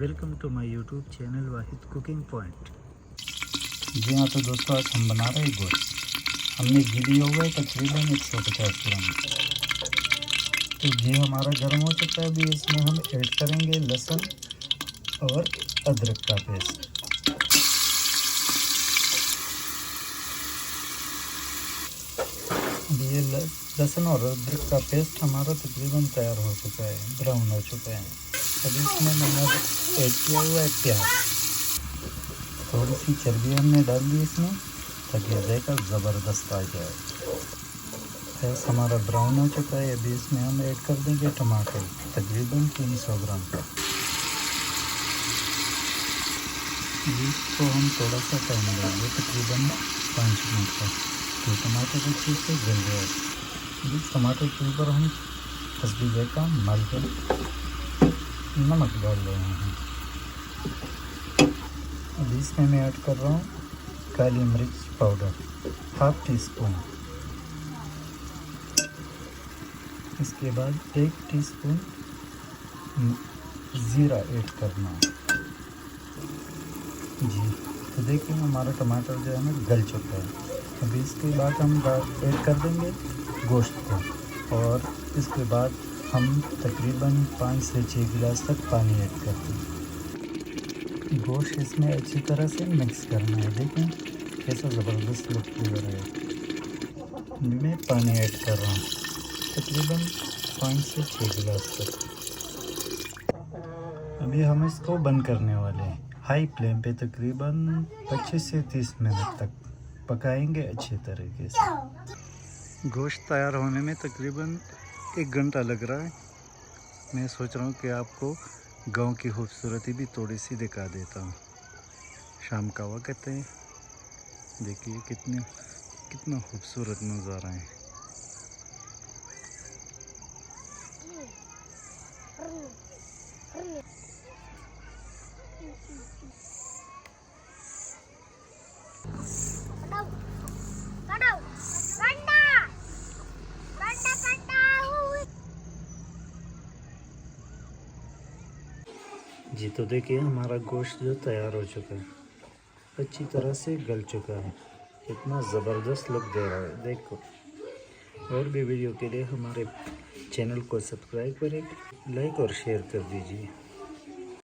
Welcome to my YouTube channel Wahid cooking point. जी हाँ, तो दोस्तों आज हम बना रहे हैं गोश्त। हमने घी लिया हुआ है तकरीबन 150 ग्राम। तो घी हमारा गर्म हो चुका है। अभी इसमें हम ऐड करेंगे लहसुन और अदरक का पेस्ट। अभी ये लहसुन और अदरक का पेस्ट हमारा तकरीबन तैयार हो चुका है, ब्राउन हो चुका है। अभी इसमें मैंने ऐड किया हुआ है प्याज। थोड़ी सी चर्बी हमने डाल दी इसमें ताकि जायका ज़बरदस्त आ जाए। प्याज हमारा ब्राउन हो चुका है। अभी इसमें हम ऐड कर देंगे टमाटर तकरीबन 300 ग्राम का। इसको हम थोड़ा सा टाइम लगाएंगे तकरीबन 5 मिनट का, तो टमाटर अच्छे से गल जाए। अभी टमाटर के ऊपर हम हस्बी जायका मालूम नमक डाल रहे हैं। अभी इसमें मैं ऐड कर रहा हूँ काली मिर्च पाउडर 1/2 टीस्पून। इसके बाद 1 टीस्पून ज़ीरा ऐड करना जी। तो देखिए हमारा टमाटर जो है ना गल चुका है। अभी इसके बाद हम ऐड कर देंगे गोश्त को, और इसके बाद हम तकरीबन 5 से 6 गिलास तक पानी ऐड कर देंगे। गोश्त इसमें अच्छी तरह से मिक्स करना है। देखें कैसा ज़बरदस्त लुक फ्लेवर है। मैं पानी ऐड कर रहा हूँ तकरीबन 5 से 6 गिलास तक। अभी हम इसको बंद करने वाले हैं। हाई फ्लेम पे तकरीबन 25 से 30 मिनट तक पकाएंगे अच्छे तरीके से। गोश्त तैयार होने में तकरीबन 1 घंटा लग रहा है। मैं सोच रहा हूँ कि आपको गांव की खूबसूरती भी थोड़ी सी दिखा देता हूँ। शाम का वक्त है, देखिए कितना खूबसूरत नज़ारा है। जी तो देखिए हमारा गोश्त जो तैयार हो चुका है, अच्छी तरह से गल चुका है। कितना ज़बरदस्त लुक दे रहा है देखो। और भी वीडियो के लिए हमारे चैनल को सब्सक्राइब करें, लाइक और शेयर कर दीजिए।